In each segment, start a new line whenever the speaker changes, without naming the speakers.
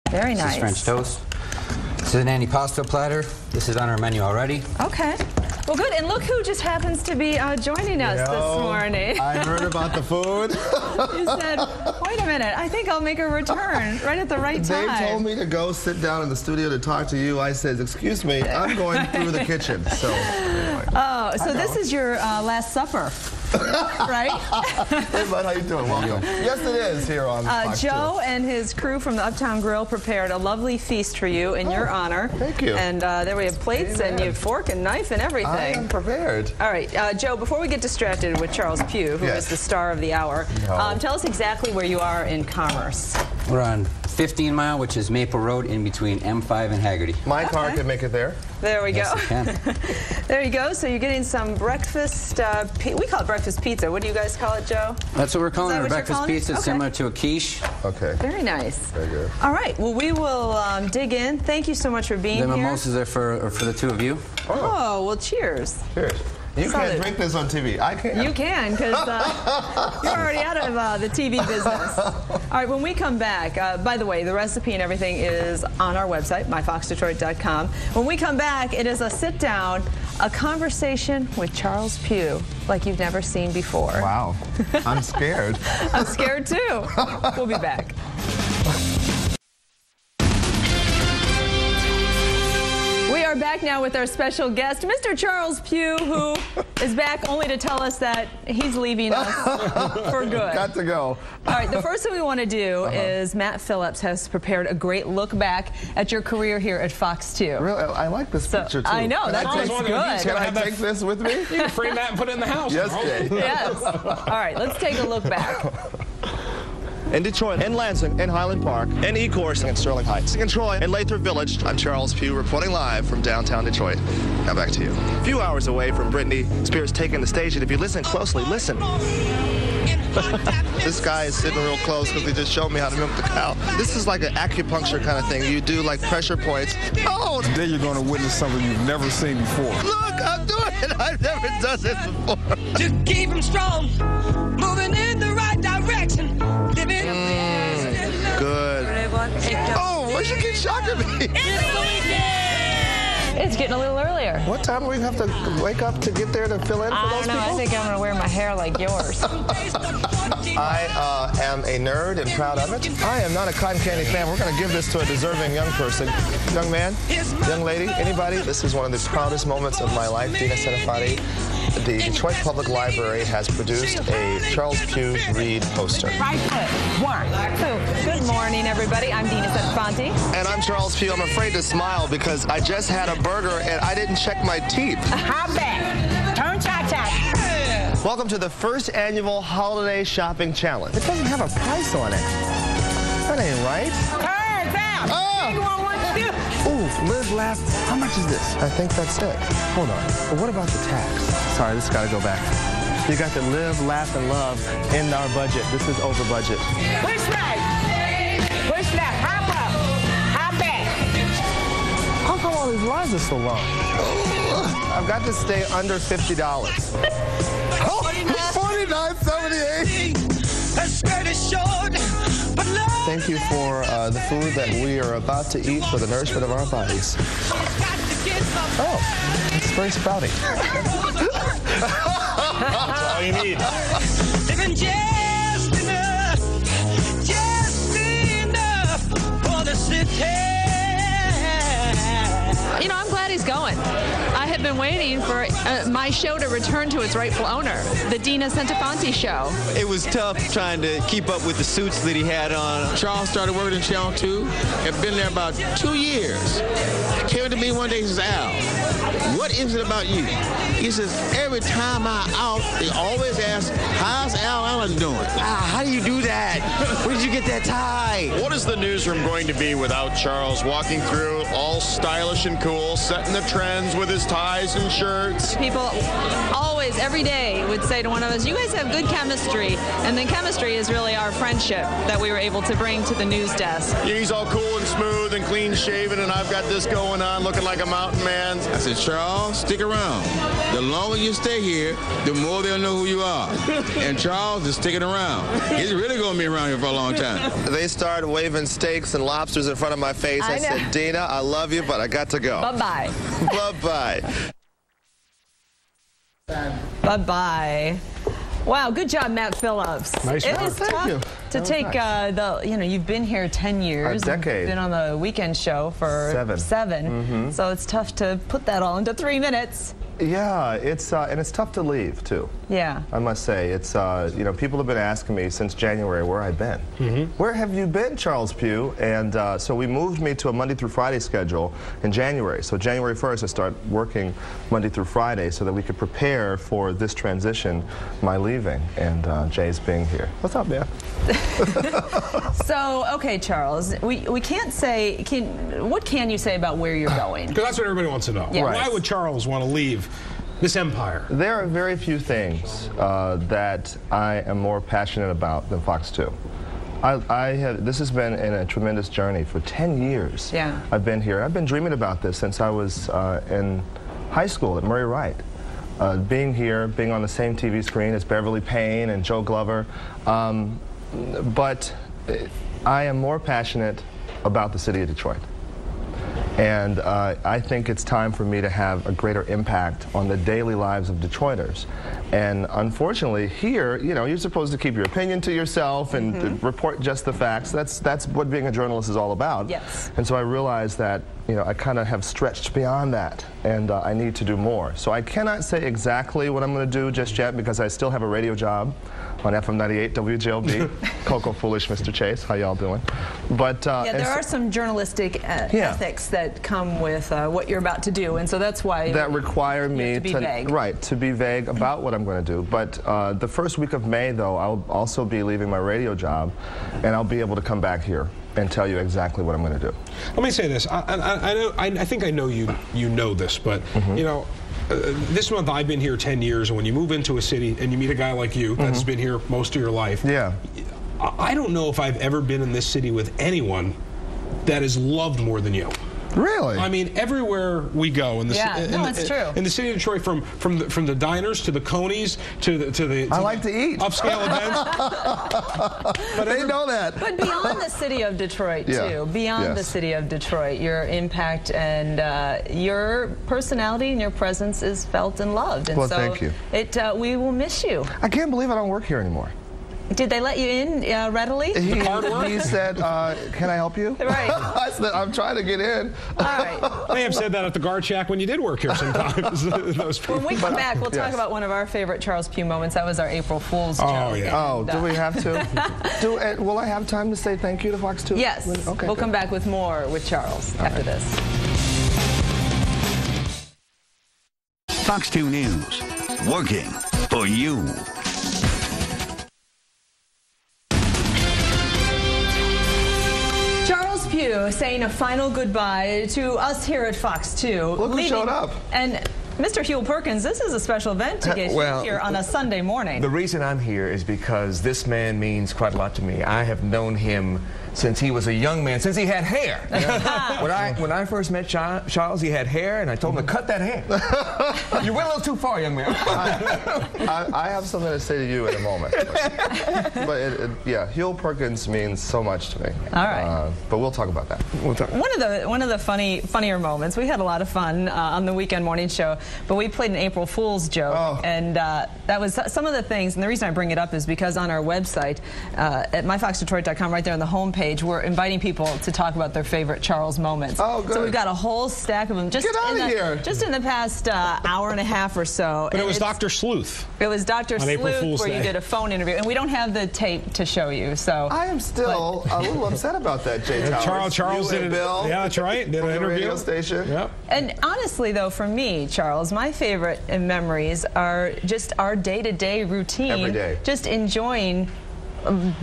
Very nice.
This is French toast. This is an antipasto platter. This is on our menu already.
Okay. Well, good. And look who just happens to be joining us this morning.
I heard about the food.
You said, wait a minute, I think I'll make a return right at the right time.
Dave told me to go sit down in the studio to talk to you. I said, excuse me, I'm going through the kitchen. So, anyway.
Oh, so this is your Last Supper. Right?
Hey, bud, how you doing? Welcome. Yes, it is here on Fox
Joe
2.
and his crew from the Uptown Grill prepared a lovely feast for you in your honor.
Thank you.
And there we have plates and you have fork and knife and everything.
I am prepared.
All right, Joe, before we get distracted with Charles Pugh, who is the star of the hour, tell us exactly where you are in Commerce.
We're on 15 Mile, which is Maple Road, in between M5 and Haggerty.
My car can make it there.
There we go.
Yes, it can.
There you go. So you're getting some breakfast, we call it breakfast pizza. What do you guys call it, Joe?
That's what we're calling it, breakfast pizza. It's similar to a quiche.
Okay.
Very nice.
Very good.
All right. Well, we will dig in. Thank you so much for being here.
The mimosas are for the two of you.
Oh, well, cheers.
Cheers. You can't drink this on TV. I can't.
You can, because you're already out of the TV business. All right, when we come back, by the way, the recipe and everything is on our website, myfoxdetroit.com. When we come back, it is a sit-down, a conversation with Charles Pugh, like you've never seen before.
Wow. I'm scared.
I'm scared, too. We'll be back. We are back now with our special guest, Mr. Charles Pugh, who is back only to tell us that he's leaving us for good.
Got to go.
All right, the first thing we want to do is Matt Phillips has prepared a great look back at your career here at Fox 2.
Really? I like this picture, too.
I know, that's good.
Can I take this with me?
You can frame that and put it in the house.
Yes, Jay.
Yes. All right, let's take a look back.
In Detroit, in Lansing, in Highland Park, in Ecorse, in Sterling Heights, in Troy, in Lathrop Village. I'm Charles Pugh, reporting live from downtown Detroit. Now back to you. A few hours away from Britney Spears taking the stage, and if you listen closely, listen. This guy is sitting real close because he just showed me how to milk the cow. This is like an acupuncture kind of thing. You do like pressure points. Oh!
Today you're going to witness something you've never seen before.
Look, I'm doing it. I've never done this before.
Just keep him strong, moving in the right direction.
Good. Oh, why should you keep shocking me?
It's getting a little earlier.
What time do we have to wake up to get there to fill in for those people?
I think I'm going to wear my hair like yours.
I am a nerd and proud of it. I am not a cotton candy fan. We're going to give this to a deserving young person. Young man, young lady, anybody. This is one of the proudest moments of my life. Dina Senefati, the Detroit Public Library has produced a Charles Pugh Reed poster.
Right foot. 1, 2. Good morning, everybody. I'm Dina Senefati.
And I'm Charles Pugh. I'm afraid to smile because I just had a burger and I didn't check my teeth.
How bad? Turn cha-cha.
Welcome to the first annual Holiday Shopping Challenge. It doesn't have a price on it. That ain't right.
Turn down.
Oh!
Ooh, live, laugh. How much is this? I think that's it. Hold on. But what about the tax? Sorry, this has got to go back. You got to live, laugh, and love in our budget. This is over budget.
Push right. Push left. Hop up. Hop back.
How come all these lines are so long? I've got to stay under $50. $49.78. Thank you for the food that we are about to eat for the nourishment of our bodies. Oh, it's very sprouty.
That's all you need.
Living just enough for the city.
You know, I'm glad he's going. I have been waiting for my show to return to its rightful owner, the Dina Senefati show.
It was tough trying to keep up with the suits that he had on. Charles started working in Channel 2 and been there about 2 years. Came to me one day and says, Al, what is it about you? He says, every time I'm out, they always ask, how's Al Allen doing? How do you do that? Where did you get that tie?
What is the newsroom going to be without Charles walking through all stylish and cool, setting the trends with his ties and shirts?
People always, every day, would say to one of us, you guys have good chemistry. And the chemistry is really our friendship that we were able to bring to the news desk.
He's all cool and smooth and clean shaven and I've got this going on, looking like a mountain man.
I said, Charles, stick around. The longer you stay here, the more they'll know who you are. And Charles is sticking around. He's really going to be around here for a long time.
They started waving steaks and lobsters in front of my face. I said, Dina, I love you, but I got to go.
Bye-bye.
Bye-bye.
Bye-bye. Wow, good job, Matt Phillips.
Nice
It
work.
is tough to take you've been here 10 years.
A decade.
Been on the weekend show for seven. So it's tough to put that all into 3 minutes.
Yeah, and it's tough to leave, too.
Yeah.
I must say, it's, people have been asking me since January where I've been. Where have you been, Charles Pugh? And so we moved me to a Monday through Friday schedule in January. So January 1st, I start working Monday through Friday so that we could prepare for this transition, my leaving, and Jay's being here. What's up, man?
So, okay, Charles, we can't say, what can you say about where you're going?
Because that's what everybody wants to know.
Yes.
Why would Charles want to leave this empire?
There are very few things that I am more passionate about than Fox 2. This has been a tremendous journey for 10 years.
Yeah.
I've been here. I've been dreaming about this since I was in high school at Murray Wright. Being here, being on the same TV screen as Beverly Payne and Joe Glover. But I am more passionate about the city of Detroit. And I think it's time for me to have a greater impact on the daily lives of Detroiters. And unfortunately, here, you're supposed to keep your opinion to yourself and report just the facts. That's what being a journalist is all about.
Yes.
And so I realized that, I kind of have stretched beyond that, and I need to do more. So I cannot say exactly what I'm going to do just yet because I still have a radio job on FM 98 WJLB. Coco Foolish, Mr. Chase, how y'all doing? But
yeah, there are some journalistic ethics that come with what you're about to do, and so that's why
that require me
to be vague.
Right, to be vague about what I'm going to do. But the first week of May, though, I'll also be leaving my radio job, and I'll be able to come back here and tell you exactly what I'm going to do.
Let me say this. I think I know you know this, but this month I've been here 10 years, and when you move into a city and you meet a guy like you that's been here most of your life, I don't know if I've ever been in this city with anyone that is loved more than you.
Really?
I mean, everywhere we go in the
it's true.
In the city of Detroit, from the diners to the Conies to the
I like to eat
upscale events.
But they know that.
But beyond the city of Detroit too, beyond the city of Detroit, your impact and your personality and your presence is felt and loved. And
well,
so
thank you.
We will miss you.
I can't believe I don't work here anymore.
Did they let you in readily?
He said, can I help you?
Right.
I said, I'm trying to get in.
All right.
They have said that at the guard shack when you did work here sometimes.
When we come back, we'll talk about one of our favorite Charles Pugh moments. That was our April Fool's joke.
Oh, yeah. Oh, do we have to? Will I have time to say thank you to Fox 2?
Yes.
Okay,
we'll come back with more with Charles after this.
Fox 2 News, working for you.
Charles Pugh saying a final goodbye to us here at Fox 2.
Look who showed up.
And Mr. Huell Perkins, this is a special event to get you here on a Sunday morning.
The reason I'm here is because this man means quite a lot to me. I have known him since he was a young man, since he had hair. When I first met Charles, he had hair, and I told him to cut that hair. You went a little too far, young man.
I have something to say to you in a moment. But yeah, Huell Perkins means so much to me.
All right.
But we'll talk about that.
One of the funnier moments. We had a lot of fun on the weekend morning show, but we played an April Fool's joke, and that was some of the things. And the reason I bring it up is because on our website at myfoxdetroit.com, right there on the home page, we're inviting people to talk about their favorite Charles moments.
Oh, good.
So we've got a whole stack of them. Just in the past hour and a half or so.
But it was Dr. Sleuth.
It was Dr. Sleuth where
Day.
you did a phone interview, and we don't have the tape to show you. So
I am still a little upset about that, Jay Towers.
Charles did it.
Bill,
yeah, that's right. Did an interview.
Radio station.
Yep.
And honestly, though, for me, Charles, my favorite memories are just our day-to-day routine.
Every day.
Just enjoying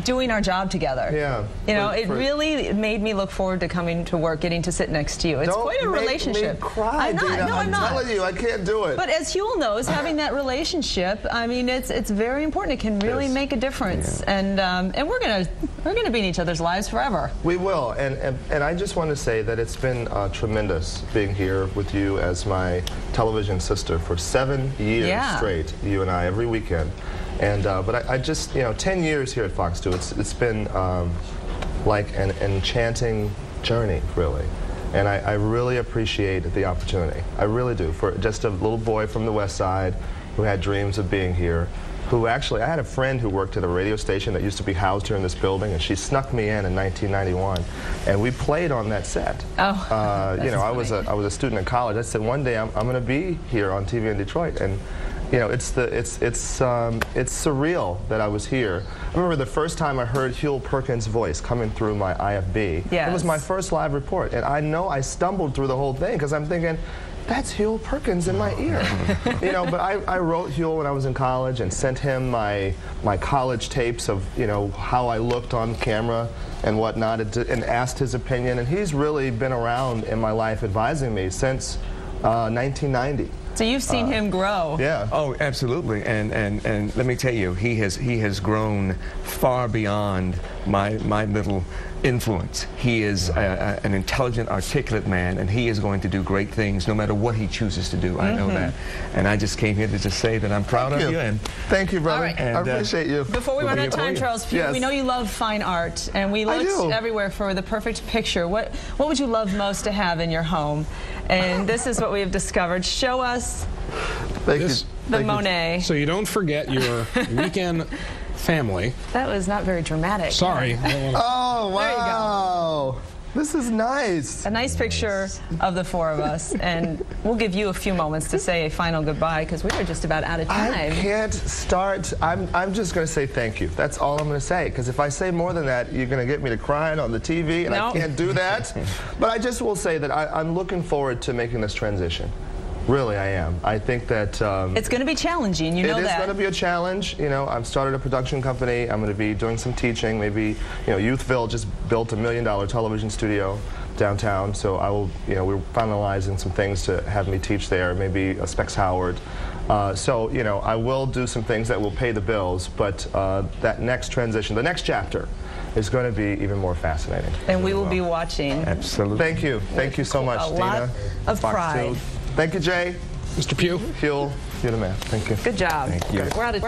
doing our job together.
Yeah.
You know, it really made me look forward to coming to work, getting to sit next to you. It's quite a relationship.
Don't make me cry,
I'm not.
Dina.
No, I'm not.
telling you, I can't do it.
But as Huel knows, having that relationship, I mean, it's very important. It can really make a difference. Yeah. And we're gonna be in each other's lives forever.
We will. And I just want to say that it's been tremendous being here with you as my television sister for 7 years straight. You and I every weekend. And but I just, you know, 10 years here at Fox 2, it's been like an enchanting journey, really. And I really appreciate the opportunity. I really do. For just a little boy from the West Side who had dreams of being here, who actually, I had a friend who worked at a radio station that used to be housed here in this building, and she snuck me in 1991, and we played on that set.
Oh,
you know, I was a student in college. I said one day I'm going to be here on TV in Detroit, and you know, it's surreal that I was here. I remember the first time I heard Huel Perkins' voice coming through my IFB. Yes. It was my first live report, and I know I stumbled through the whole thing because I'm thinking, that's Huel Perkins in my ear. You know, but I wrote Huel when I was in college and sent him my college tapes of, you know, how I looked on camera and whatnot, and asked his opinion. And he's really been around in my life advising me since 1990.
So you've seen him grow.
Yeah.
Oh, absolutely. And let me tell you, he has grown far beyond my little influence. He is an intelligent, articulate man, and he is going to do great things no matter what he chooses to do. I know that. And I just came here to just say that I'm proud of you. And
thank you, brother.
Right.
And, I appreciate you.
Before we run out of time, Charles Pugh, we know you love fine art, and we looked everywhere for the perfect picture. What would you love most to have in your home? And this is what we have discovered. Show us the Monet.
So you don't forget your weekend family.
That was not very dramatic.
Sorry.
Oh, wow.
There you go.
This is nice.
A nice picture of the four of us, and we'll give you a few moments to say a final goodbye because we are just about out of time.
I can't start. I'm just going to say thank you. That's all I'm going to say, because if I say more than that, you're going to get me to crying on the TV, and I can't do that. But I just will say that I'm looking forward to making this transition. Really, I am. I think that
it's going to be challenging. You know that.
It is going to be a challenge. You know, I've started a production company. I'm going to be doing some teaching. Maybe, you know, Youthville just built $1 million television studio downtown. So I will, you know, we're finalizing some things to have me teach there. Maybe a Specs Howard. So, you know, I will do some things that will pay the bills. But that next transition, the next chapter, is going to be even more fascinating.
And we will be watching.
Absolutely.
Thank you. Thank you so much, Dina.
A lot of pride.
Thank you, Jay.
Mr. Pugh.
Huel, you're the man. Thank you.
Good job.
Thank you.
We're out of